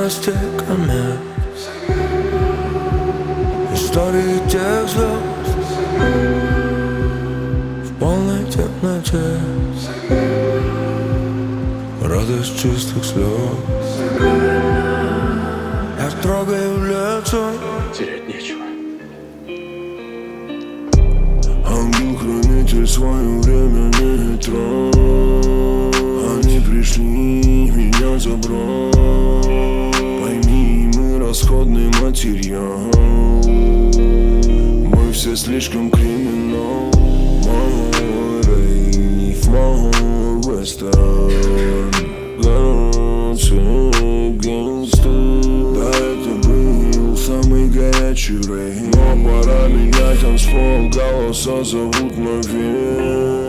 скорости комет, истории тех звезд в полной темноте, радость чистых слез. Я трогаю в лицо, терять нечего. Ангел-хранитель свое время не трог. Они пришли меня забрать. Пойми, мы расходный материал. Мы все слишком криминал. Мой рейв, мой вестерн, горячий гангстер. Да, это был самый горячий рейв. Но пора менять танцпол, голоса зовут наверх.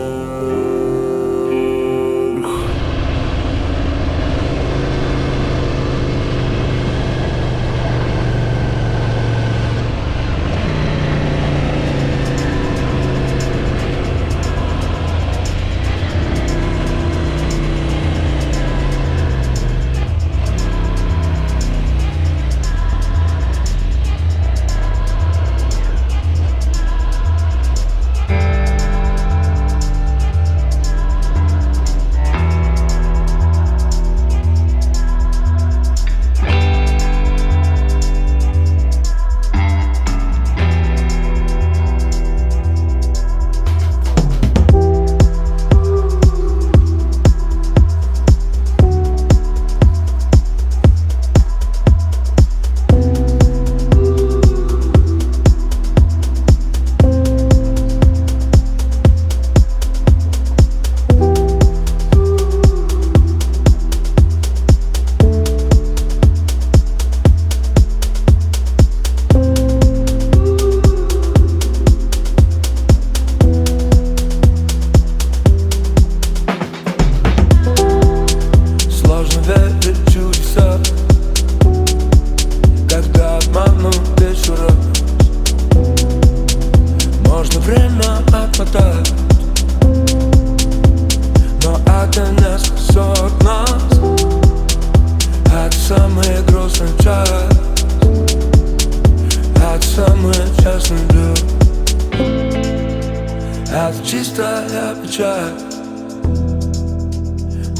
Чистая печаль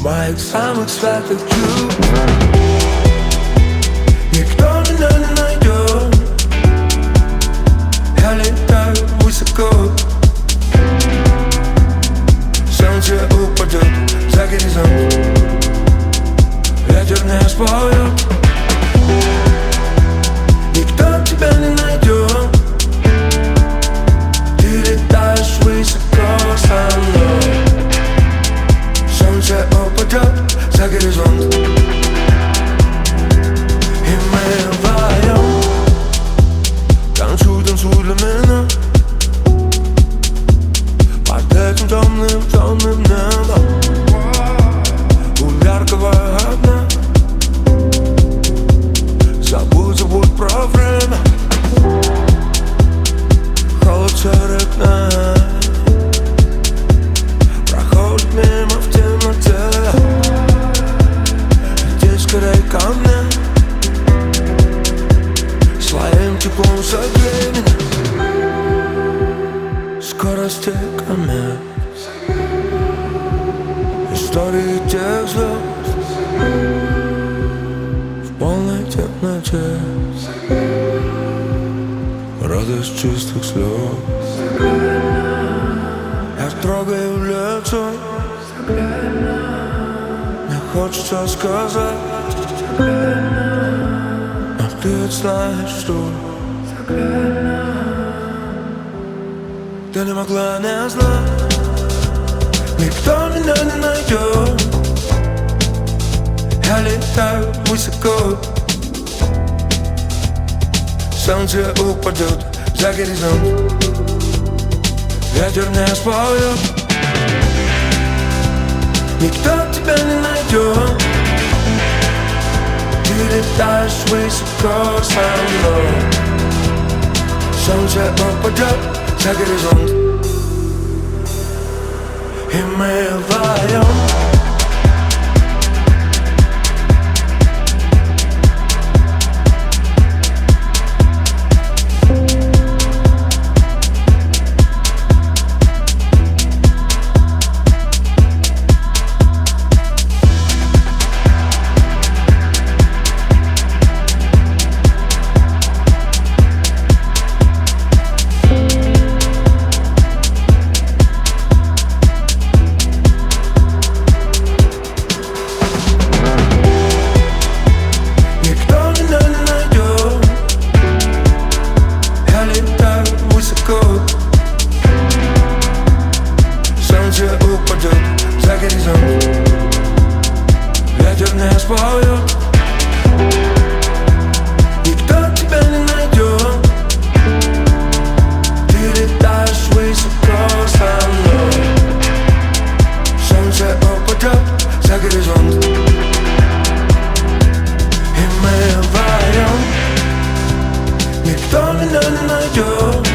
моих самых святых чувств. Никто меня не найдет. Я летаю высоко. Солнце упадет за горизонт. Ветер не споет. Никто тебя не найдет. Ты летаешь высоко со мной. Солнце упадет за горизонт. И мы вдвоем. Танцуй, танцуй для меня. Под этим темным, темным небом. У яркого огня. Забудь, забудь про время. Холод серых дней проходит мимо в темноте. Иди скорей ко мне. Своим теплом согрей меня. Скорости комет, истории тех звезд в полной темноте, радость чистых слез. Я трогаю в лицо. Мне хочется сказать, но ты ведь знаешь, что ты не могла не знать. Никто меня не найдет. Я летаю высоко. Солнце упадет за горизонт. Ветер не споет. Никто тебя не найдет. Ты летаешь высоко со мной. Солнце упадет за горизонт. И мы вдвоем. ветерная споет. Никто тебя не найдет. Ты летаешь высоко со мной. Солнце упадет за горизонт, и мы вдвоем. Никто меня не найдет.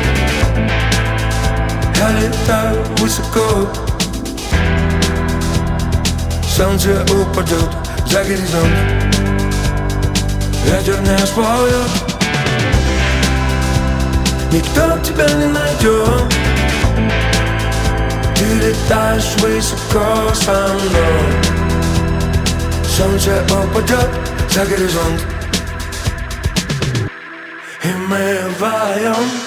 Я летаю высоко. Солнце упадет за горизонт, ветерная споет. Никто тебя не найдет. Ты летаешь высоко со мной. Солнце упадет за горизонт, и мы вдвоем.